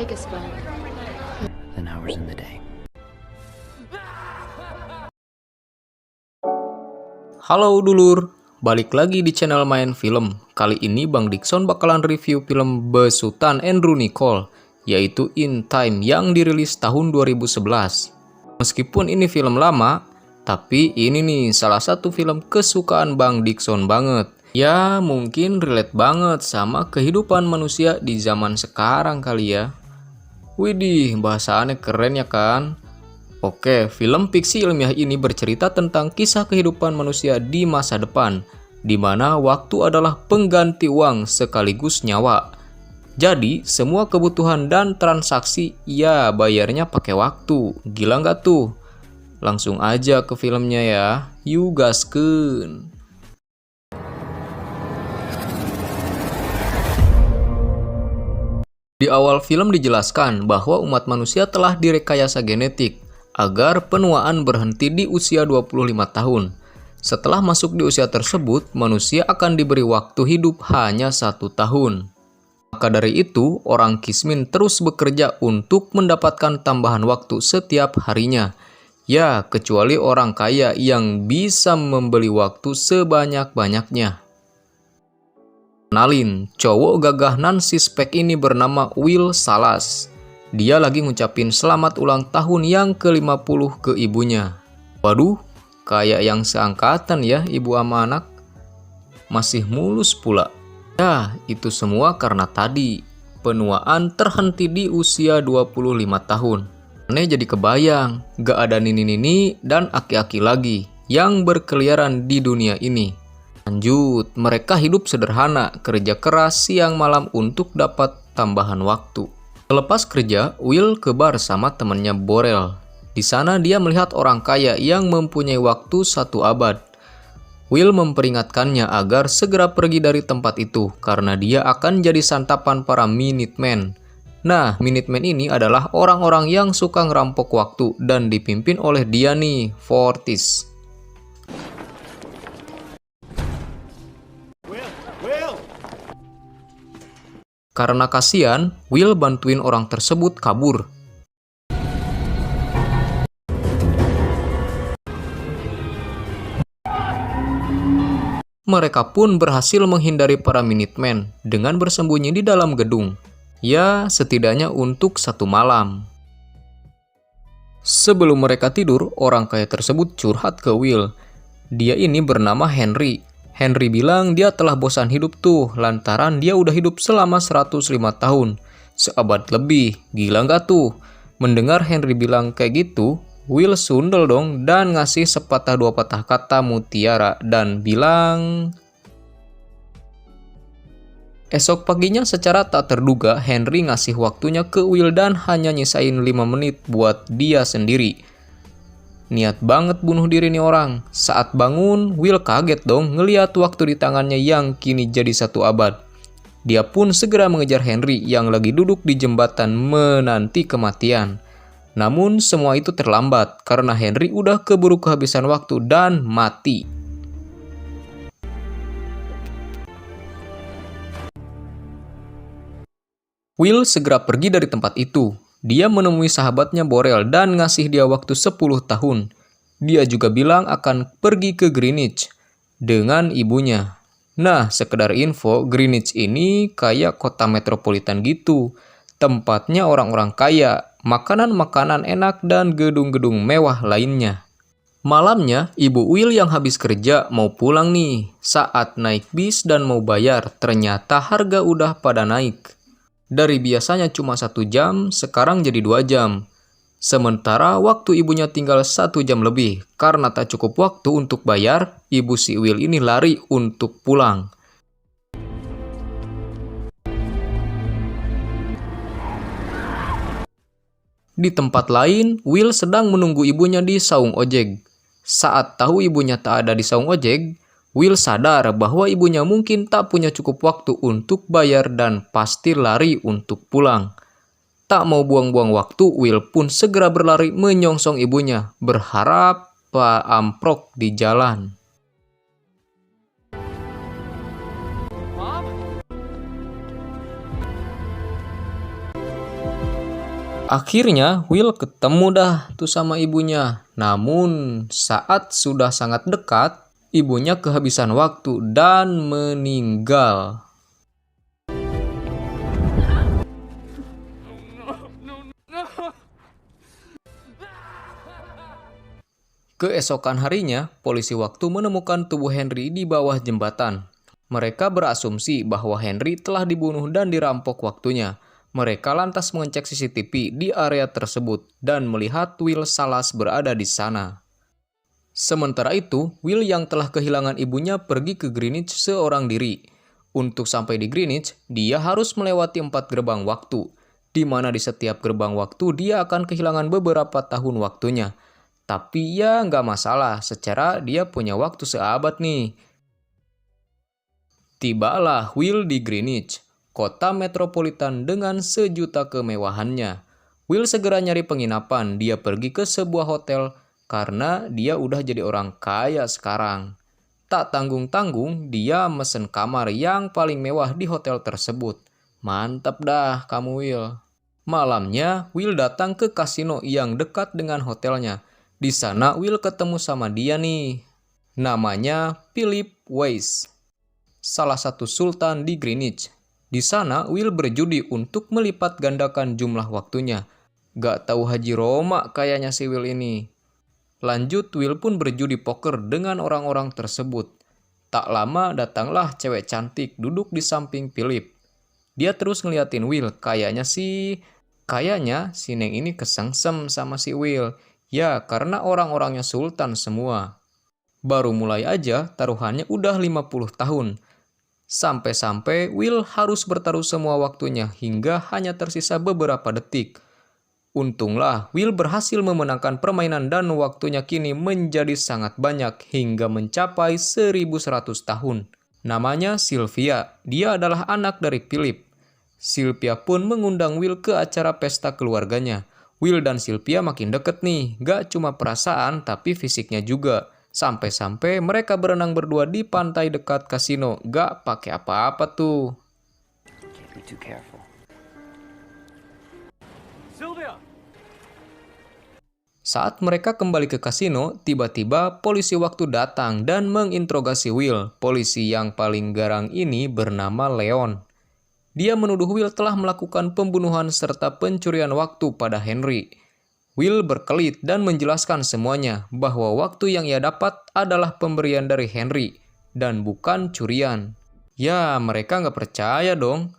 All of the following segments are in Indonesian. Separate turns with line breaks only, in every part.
take a spell.
Than hours in the day.
Halo dulur, balik lagi di channel Main Film. Kali ini Bang Dikson bakalan review film besutan Andrew Niccol, yaitu In Time yang dirilis tahun 2011. Meskipun ini film lama, tapi ini nih salah satu film kesukaan Bang Dikson banget. Ya mungkin relate banget sama kehidupan manusia di zaman sekarang kali ya. Widih, bahasannya keren ya kan? Oke, film fiksi ilmiah ini bercerita tentang kisah kehidupan manusia di masa depan, di mana waktu adalah pengganti uang sekaligus nyawa. Jadi, semua kebutuhan dan transaksi ya bayarnya pakai waktu. Gila nggak tuh? Langsung aja ke filmnya ya. Yuk gaskeun. Di awal film dijelaskan bahwa umat manusia telah direkayasa genetik agar penuaan berhenti di usia 25 tahun. Setelah masuk di usia tersebut, manusia akan diberi waktu hidup hanya 1 tahun. Maka dari itu, orang Kismin terus bekerja untuk mendapatkan tambahan waktu setiap harinya. Ya, kecuali orang kaya yang bisa membeli waktu sebanyak-banyaknya. Kenalin, cowok gagah nan sispek ini bernama Will Salas. Dia lagi ngucapin selamat ulang tahun yang ke-50 ke ibunya. Waduh, kayak yang seangkatan ya ibu sama anak. Masih mulus pula. Ya, itu semua karena tadi penuaan terhenti di usia 25 tahun. Aneh jadi kebayang, gak ada nini-nini dan aki-aki lagi yang berkeliaran di dunia ini. Lanjut, mereka hidup sederhana, kerja keras siang malam untuk dapat tambahan waktu. Selepas kerja, Will ke bar sama temannya Borel. Di sana dia melihat orang kaya yang mempunyai waktu 1 abad. Will memperingatkannya agar segera pergi dari tempat itu karena dia akan jadi santapan para Minutemen. Nah, Minutemen ini adalah orang-orang yang suka ngerampok waktu dan dipimpin oleh dia nih, Fortis. Karena kasihan, Will bantuin orang tersebut kabur. Mereka pun berhasil menghindari para Minutemen dengan bersembunyi di dalam gedung. Ya, setidaknya untuk 1 malam. Sebelum mereka tidur, orang kaya tersebut curhat ke Will. Dia ini bernama Henry. Henry bilang dia telah bosan hidup tuh lantaran dia udah hidup selama 105 tahun. Seabad lebih, gila nggak tuh? Mendengar Henry bilang kayak gitu, Will sundel dong dan ngasih sepatah 2 patah kata mutiara dan bilang... Esok paginya secara tak terduga Henry ngasih waktunya ke Will dan hanya nyisain 5 menit buat dia sendiri. Niat banget bunuh diri nih orang. Saat bangun, Will kaget dong ngeliat waktu di tangannya yang kini jadi 1 abad. Dia pun segera mengejar Henry yang lagi duduk di jembatan menanti kematian. Namun semua itu terlambat karena Henry udah keburu kehabisan waktu dan mati. Will segera pergi dari tempat itu. Dia menemui sahabatnya Borel dan ngasih dia waktu 10 tahun. Dia juga bilang akan pergi ke Greenwich dengan ibunya. Nah, sekedar info, Greenwich ini kayak kota metropolitan gitu. Tempatnya orang-orang kaya, makanan-makanan enak dan gedung-gedung mewah lainnya. Malamnya, ibu Will yang habis kerja mau pulang nih. Saat naik bis dan mau bayar, ternyata harga udah pada naik. Dari biasanya cuma 1 jam, sekarang jadi 2 jam. Sementara waktu ibunya tinggal 1 jam lebih. Karena tak cukup waktu untuk bayar, ibu si Will ini lari untuk pulang. Di tempat lain, Will sedang menunggu ibunya di saung ojek. Saat tahu ibunya tak ada di saung ojek, Will sadar bahwa ibunya mungkin tak punya cukup waktu untuk bayar dan pasti lari untuk pulang. Tak mau buang-buang waktu, Will pun segera berlari menyongsong ibunya, berharap Pak amprok di jalan. Akhirnya Will ketemu dah tuh sama ibunya. Namun saat sudah sangat dekat, ibunya kehabisan waktu dan meninggal. Keesokan harinya, polisi waktu menemukan tubuh Henry di bawah jembatan. Mereka berasumsi bahwa Henry telah dibunuh dan dirampok waktunya. Mereka lantas mengecek CCTV di area tersebut dan melihat Will Salas berada di sana. Sementara itu, Will yang telah kehilangan ibunya pergi ke Greenwich seorang diri. Untuk sampai di Greenwich, dia harus melewati 4 gerbang waktu, di mana di setiap gerbang waktu dia akan kehilangan beberapa tahun waktunya. Tapi ya nggak masalah, secara dia punya waktu seabad nih. Tibalah Will di Greenwich, kota metropolitan dengan sejuta kemewahannya. Will segera nyari penginapan, dia pergi ke sebuah hotel karena dia udah jadi orang kaya sekarang. Tak tanggung-tanggung, dia mesen kamar yang paling mewah di hotel tersebut. Mantap dah kamu Will. Malamnya, Will datang ke kasino yang dekat dengan hotelnya. Di sana Will ketemu sama dia nih. Namanya Philip Weiss, salah satu sultan di Greenwich. Di sana Will berjudi untuk melipat gandakan jumlah waktunya. Gak tahu Haji Roma kayaknya si Will ini. Lanjut Will pun berjudi poker dengan orang-orang tersebut. Tak lama datanglah cewek cantik duduk di samping Philip. Dia terus ngeliatin Will, kayaknya si Neng ini kesengsem sama si Will. Ya, karena orang-orangnya sultan semua. Baru mulai aja, taruhannya udah 50 tahun. Sampai-sampai Will harus bertaruh semua waktunya hingga hanya tersisa beberapa detik. Untunglah, Will berhasil memenangkan permainan dan waktunya kini menjadi sangat banyak hingga mencapai 1100 tahun. Namanya Sylvia, dia adalah anak dari Philip. Sylvia pun mengundang Will ke acara pesta keluarganya. Will dan Sylvia makin deket nih, gak cuma perasaan tapi fisiknya juga. Sampai-sampai mereka berenang berdua di pantai dekat kasino, gak pakai apa-apa tuh.
Can't be too careful.
Sylvia!
Saat mereka kembali ke kasino, tiba-tiba polisi waktu datang dan menginterogasi Will. Polisi yang paling garang ini bernama Leon. Dia menuduh Will telah melakukan pembunuhan serta pencurian waktu pada Henry. Will berkelit dan menjelaskan semuanya bahwa waktu yang ia dapat adalah pemberian dari Henry dan bukan curian. Ya, mereka nggak percaya dong.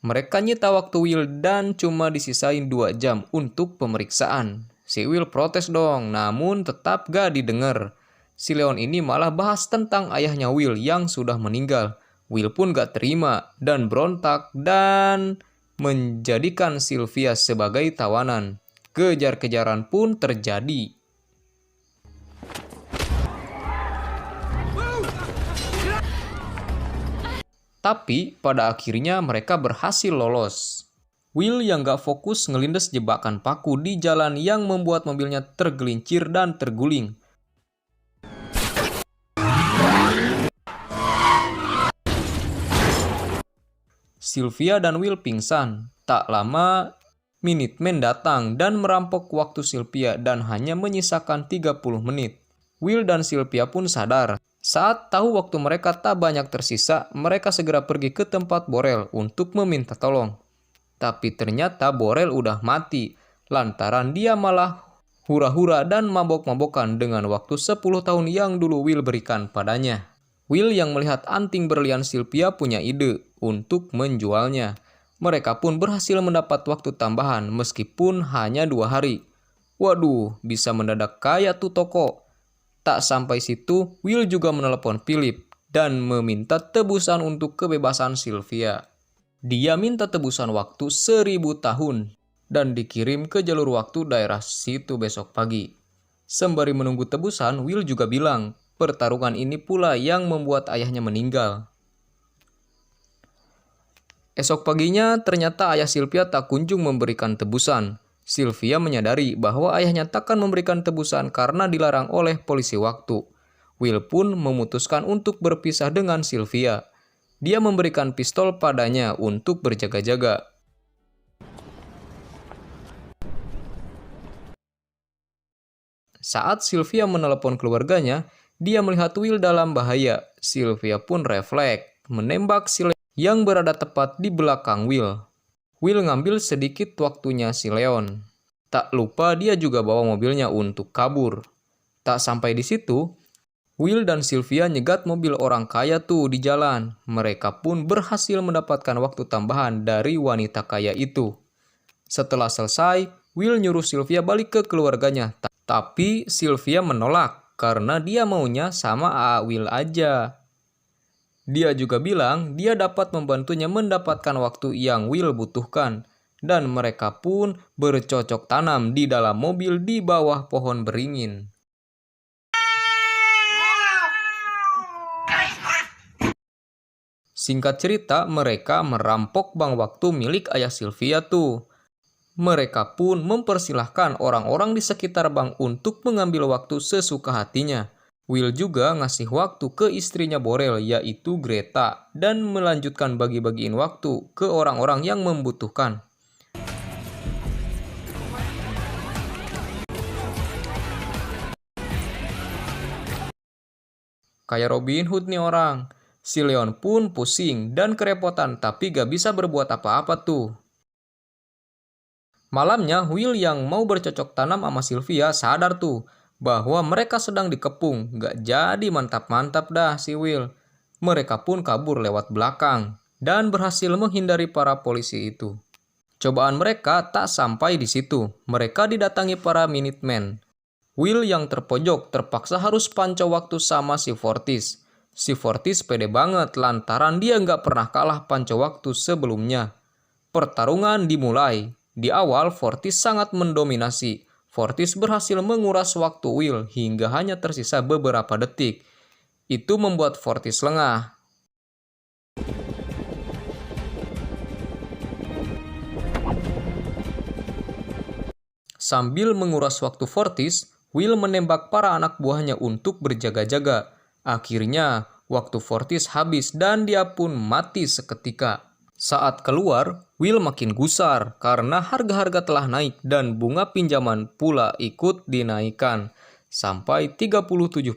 Mereka nyita waktu Will dan cuma disisain 2 jam untuk pemeriksaan. Si Will protes dong, namun tetap gak didengar. Si Leon ini malah bahas tentang ayahnya Will yang sudah meninggal. Will pun gak terima dan berontak dan menjadikan Sylvia sebagai tawanan. Kejar-kejaran pun terjadi. Tapi pada akhirnya mereka berhasil lolos. Will yang gak fokus ngelindes jebakan paku di jalan yang membuat mobilnya tergelincir dan terguling. Sylvia dan Will pingsan. Tak lama, Minutemen datang dan merampok waktu Sylvia dan hanya menyisakan 30 menit. Will dan Sylvia pun sadar. Saat tahu waktu mereka tak banyak tersisa, mereka segera pergi ke tempat Borel untuk meminta tolong. Tapi ternyata Borel udah mati, lantaran dia malah hura-hura dan mabok-mabokan dengan waktu 10 tahun yang dulu Will berikan padanya. Will yang melihat anting berlian Sylvia punya ide untuk menjualnya. Mereka pun berhasil mendapat waktu tambahan meskipun hanya 2 hari. Waduh, bisa mendadak kaya tuh toko. Tak sampai situ, Will juga menelepon Philip dan meminta tebusan untuk kebebasan Sylvia. Dia minta tebusan waktu 1000 tahun dan dikirim ke jalur waktu daerah situ besok pagi. Sembari menunggu tebusan, Will juga bilang, pertarungan ini pula yang membuat ayahnya meninggal. Esok paginya ternyata ayah Sylvia tak kunjung memberikan tebusan. Sylvia menyadari bahwa ayahnya takkan memberikan tebusan karena dilarang oleh polisi waktu. Will pun memutuskan untuk berpisah dengan Sylvia. Dia memberikan pistol padanya untuk berjaga-jaga. Saat Sylvia menelepon keluarganya, dia melihat Will dalam bahaya. Sylvia pun refleks menembak si Leon yang berada tepat di belakang Will. Will ngambil sedikit waktunya si Leon. Tak lupa dia juga bawa mobilnya untuk kabur. Tak sampai di situ, Will dan Sylvia nyegat mobil orang kaya tuh di jalan. Mereka pun berhasil mendapatkan waktu tambahan dari wanita kaya itu. Setelah selesai, Will nyuruh Sylvia balik ke keluarganya. Tapi Sylvia menolak karena dia maunya sama Will aja. Dia juga bilang dia dapat membantunya mendapatkan waktu yang Will butuhkan. Dan mereka pun bercocok tanam di dalam mobil di bawah pohon beringin. Singkat cerita, mereka merampok bank waktu milik ayah Sylvia tuh. Mereka pun mempersilahkan orang-orang di sekitar bank untuk mengambil waktu sesuka hatinya. Will juga ngasih waktu ke istrinya Borel, yaitu Greta, dan melanjutkan bagi-bagiin waktu ke orang-orang yang membutuhkan. Kayak Robin Hood nih orang. Si Leon pun pusing dan kerepotan tapi gak bisa berbuat apa-apa tuh. Malamnya, Will yang mau bercocok tanam sama Sylvia sadar tuh bahwa mereka sedang dikepung. Gak jadi mantap-mantap dah si Will. Mereka pun kabur lewat belakang dan berhasil menghindari para polisi itu. Cobaan mereka tak sampai di situ. Mereka didatangi para Minutemen. Will yang terpojok terpaksa harus pancau waktu sama si Fortis. Si Fortis pede banget lantaran dia nggak pernah kalah pancau waktu sebelumnya. Pertarungan dimulai. Di awal Fortis sangat mendominasi. Fortis berhasil menguras waktu Will hingga hanya tersisa beberapa detik. Itu membuat Fortis lengah. Sambil menguras waktu Fortis, Will menembak para anak buahnya untuk berjaga-jaga. Akhirnya, waktu Fortis habis dan dia pun mati seketika. Saat keluar, Will makin gusar karena harga-harga telah naik dan bunga pinjaman pula ikut dinaikkan sampai 37%.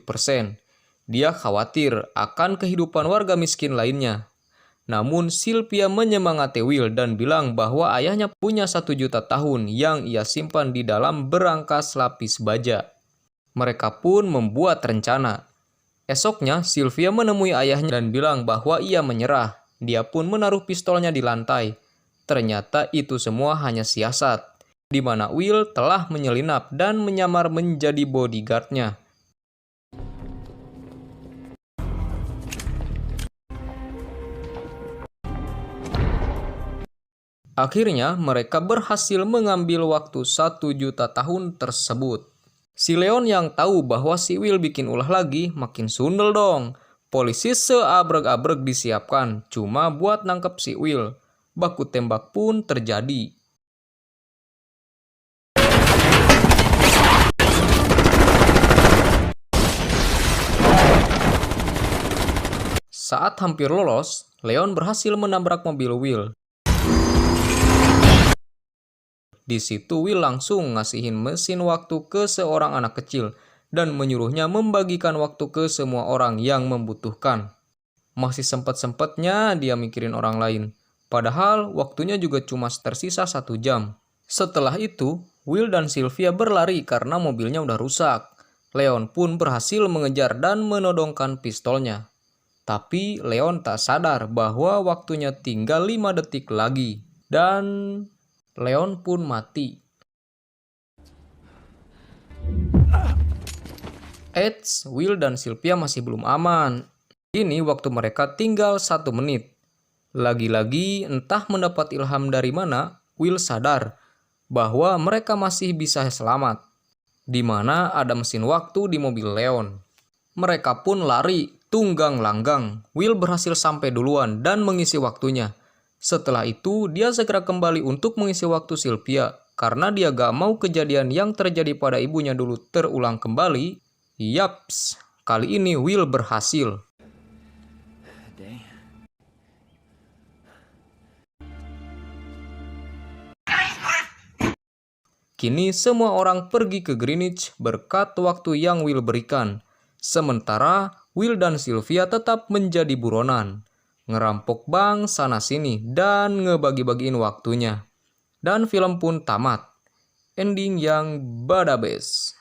Dia khawatir akan kehidupan warga miskin lainnya. Namun Sylvia menyemangati Will dan bilang bahwa ayahnya punya 1 juta tahun yang ia simpan di dalam berangkas lapis baja. Mereka pun membuat rencana. Esoknya, Sylvia menemui ayahnya dan bilang bahwa ia menyerah. Dia pun menaruh pistolnya di lantai. Ternyata itu semua hanya siasat, di mana Will telah menyelinap dan menyamar menjadi bodyguardnya. Akhirnya, mereka berhasil mengambil waktu 1 juta tahun tersebut. Si Leon yang tahu bahwa si Will bikin ulah lagi, makin sundel dong. Polisi seabrek-abrek disiapkan, cuma buat nangkep si Will. Baku tembak pun terjadi. Saat hampir lolos, Leon berhasil menabrak mobil Will. Di situ Will langsung ngasihin mesin waktu ke seorang anak kecil dan menyuruhnya membagikan waktu ke semua orang yang membutuhkan. Masih sempat-sempatnya dia mikirin orang lain. Padahal waktunya juga cuma tersisa 1 jam. Setelah itu, Will dan Sylvia berlari karena mobilnya udah rusak. Leon pun berhasil mengejar dan menodongkan pistolnya. Tapi Leon tak sadar bahwa waktunya tinggal 5 detik lagi. Dan Leon pun mati. Eits, Will dan Sylvia masih belum aman. Kini waktu mereka tinggal 1 menit. Lagi-lagi entah mendapat ilham dari mana, Will sadar bahwa mereka masih bisa selamat. Di mana ada mesin waktu di mobil Leon. Mereka pun lari tunggang langgang. Will berhasil sampai duluan dan mengisi waktunya. Setelah itu, dia segera kembali untuk mengisi waktu Sylvia. Karena dia gak mau kejadian yang terjadi pada ibunya dulu terulang kembali. Yaps, kali ini Will berhasil. Kini semua orang pergi ke Greenwich berkat waktu yang Will berikan. Sementara Will dan Sylvia tetap menjadi buronan, ngerampok bank sana-sini dan ngebagi-bagiin waktunya. Dan film pun tamat. Ending yang badabes.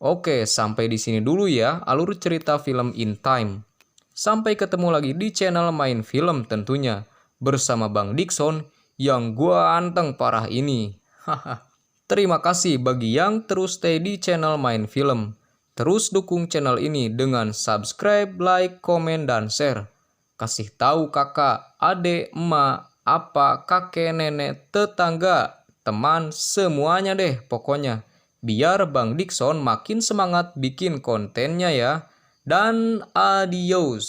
Oke, sampai di sini dulu ya alur cerita film In Time. Sampai ketemu lagi di channel Main Film tentunya, bersama Bang Dickson yang gua anteng parah ini. Haha. Terima kasih bagi yang terus stay di channel Main Film. Terus dukung channel ini dengan subscribe, like, komen, dan share. Kasih tahu kakak, adik, emak, apa, kakek, nenek, tetangga, teman, semuanya deh pokoknya. Biar Bang Dickson makin semangat bikin kontennya ya. Dan adios.